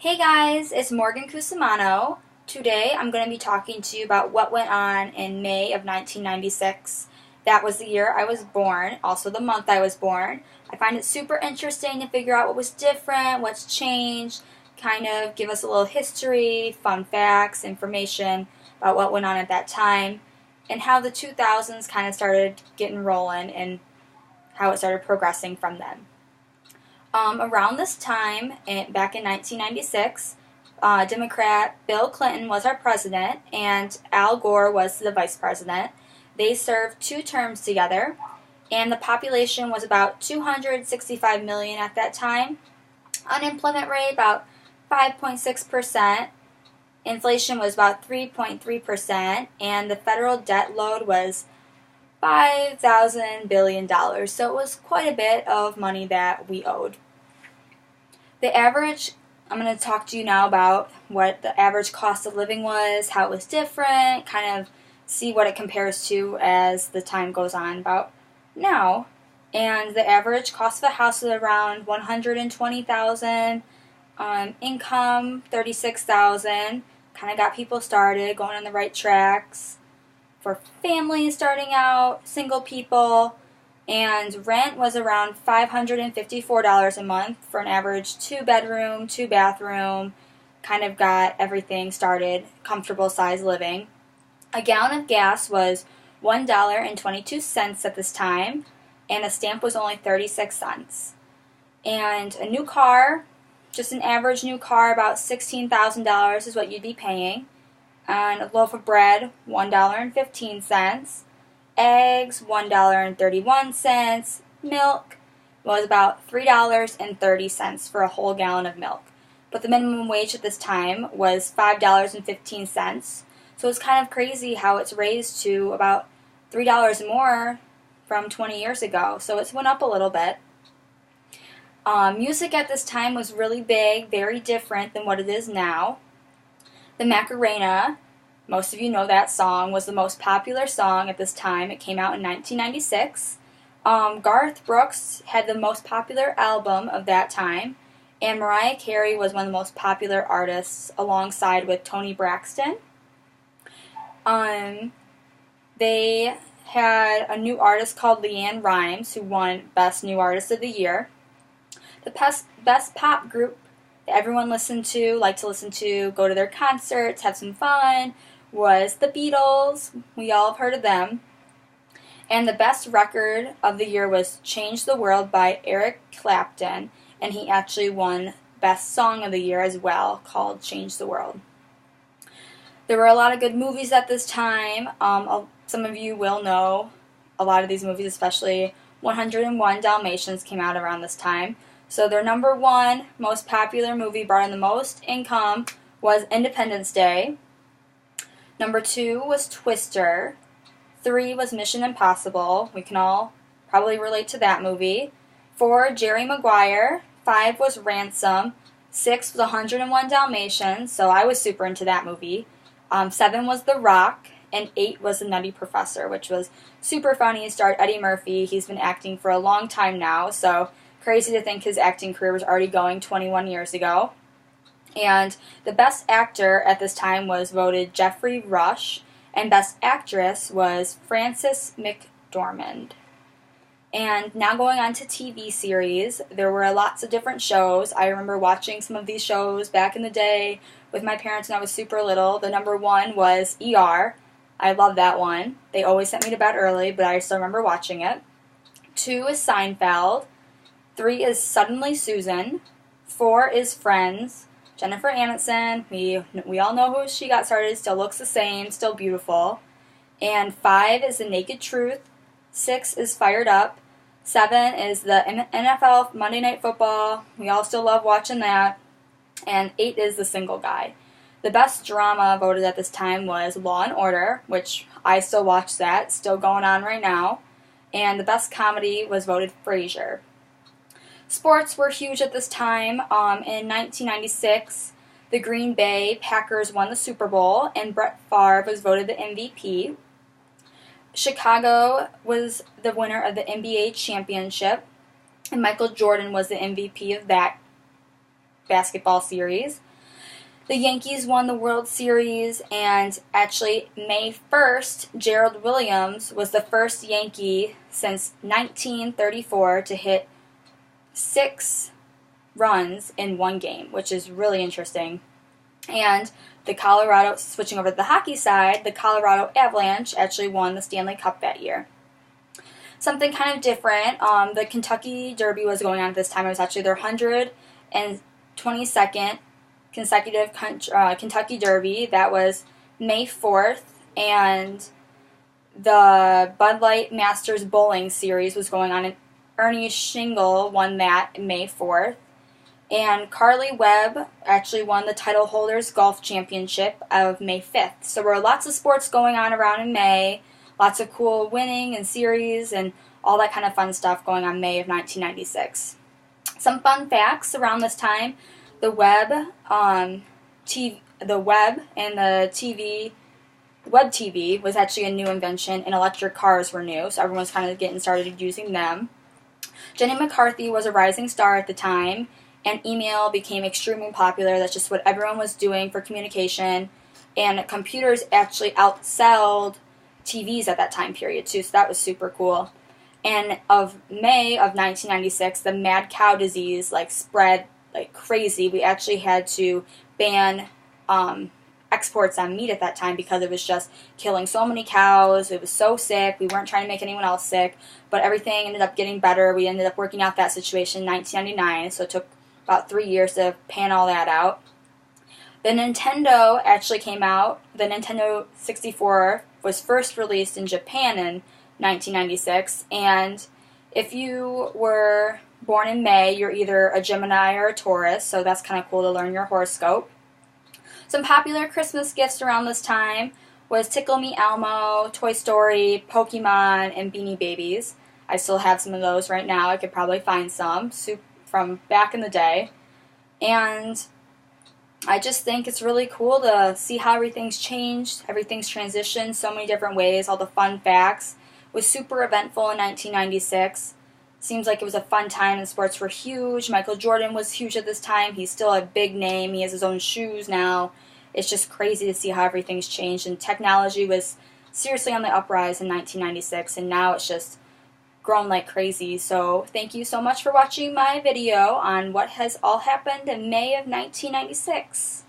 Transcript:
Hey guys, it's Morgan Cusimano. Today I'm going to be talking to you about what went on in May of 1996. That was the year I was born, also the month I was born. I find it super interesting to figure out what was different, what's changed, kind of give us a little history, fun facts, information about what went on at that time, and how the 2000s kind of started getting rolling and how it started progressing from then. Around this time, back in 1996, Democrat Bill Clinton was our president and Al Gore was the vice president. They served 2 terms together, and the population was about 265 million at that time. Unemployment rate about 5.6%. Inflation was about 3.3%, and the federal debt load was $5,000 billion. So it was quite a bit of money that we owed. The average, I'm going to talk to you now about what the average cost of living was, how it was different, kind of see what it compares to as the time goes on about now. And the average cost of a house is around $120,000, income $36,000. Kind of got people started, going on the right tracks. For families starting out, single people, and rent was around $554 a month for an average 2-bedroom, 2-bathroom, kind of got everything started, comfortable size living. A gallon of gas was $1.22 at this time, and a stamp was only 36 cents. And a new car, just an average new car, about $16,000 is what you'd be paying. And a loaf of bread, $1.15. Eggs, $1.31. Milk was about $3.30 for a whole gallon of milk. But the minimum wage at this time was $5.15. So it's kind of crazy how it's raised to about $3 more from 20 years ago. So it's went up a little bit. Music at this time was really big, very different than what it is now. The Macarena, most of you know that song, was the most popular song at this time. It came out in 1996. Garth Brooks had the most popular album of that time, and Mariah Carey was one of the most popular artists alongside with Toni Braxton. They had a new artist called LeAnn Rimes who won Best New Artist of the Year. The best pop group that everyone listened to, liked to listen to, go to their concerts, have some fun, was the Beatles. We all have heard of them. And the best record of the year was Change the World by Eric Clapton, and he actually won Best Song of the Year as well, called Change the World. There were a lot of good movies at this time. Some of you will know a lot of these movies, especially 101 Dalmatians came out around this time. So their number one most popular movie, brought in the most income, was Independence Day. Number 2 was Twister. 3 was Mission Impossible. We can all probably relate to that movie. 4, Jerry Maguire. 5 was Ransom. 6 was 101 Dalmatians, so I was super into that movie. 7 was The Rock. And 8 was The Nutty Professor, which was super funny. It starred Eddie Murphy. He's been acting for a long time now, so crazy to think his acting career was already going 21 years ago. And the best actor at this time was voted Geoffrey Rush, and best actress was Frances McDormand. And now going on to TV series, there were lots of different shows. I remember watching some of these shows back in the day with my parents when I was super little. The number 1 was ER. I love that one. They always sent me to bed early, but I still remember watching it. 2 is Seinfeld. 3 is Suddenly Susan. 4 is Friends. Jennifer Aniston, we all know who she got started, still looks the same, still beautiful. And 5 is The Naked Truth. 6 is Fired Up. 7 is the NFL Monday Night Football. We all still love watching that. And 8 is The Single Guy. The best drama voted at this time was Law and Order, which I still watch that, still going on right now. And the best comedy was voted Frasier. Sports were huge at this time. In 1996, the Green Bay Packers won the Super Bowl, and Brett Favre was voted the MVP. Chicago was the winner of the NBA championship, and Michael Jordan was the MVP of that basketball series. The Yankees won the World Series, and actually May 1st, Gerald Williams was the first Yankee since 1934 to hit 6 runs in one game, which is really interesting. And switching over to the hockey side, the Colorado Avalanche actually won the Stanley Cup that year. Something kind of different, the Kentucky Derby was going on at this time. It was actually their 122nd consecutive Kentucky Derby. That was May 4th, and the Bud Light Masters Bowling Series was going on, and Ernie Shingle won that May 4th. And Carly Webb actually won the title holders golf championship of May 5th. So there were lots of sports going on around in May, lots of cool winning and series and all that kind of fun stuff going on May of 1996. Some fun facts around this time: the web and the web TV was actually a new invention, and electric cars were new, so everyone was kind of getting started using them. Jenny McCarthy was a rising star at the time, and email became extremely popular. That's just what everyone was doing for communication, and computers actually outsold TVs at that time period too, so that was super cool. And of May of 1996, the mad cow disease spread like crazy. We actually had to ban exports on meat at that time because it was just killing so many cows. It was so sick. We weren't trying to make anyone else sick, but everything ended up getting better. We ended up working out that situation in 1999, so it took about 3 years to pan all that out. The Nintendo actually came out. The Nintendo 64 was first released in Japan in 1996, and if you were born in May, you're either a Gemini or a Taurus, so that's kind of cool to learn your horoscope. Some popular Christmas gifts around this time was Tickle Me Elmo, Toy Story, Pokemon, and Beanie Babies. I still have some of those right now. I could probably find some from back in the day. And I just think it's really cool to see how everything's changed, everything's transitioned so many different ways, all the fun facts. It was super eventful in 1996. Seems like it was a fun time, and sports were huge. Michael Jordan was huge at this time. He's still a big name. He has his own shoes now. It's just crazy to see how everything's changed, and technology was seriously on the uprise in 1996, and now it's just grown like crazy. So thank you so much for watching my video on what has all happened in May of 1996.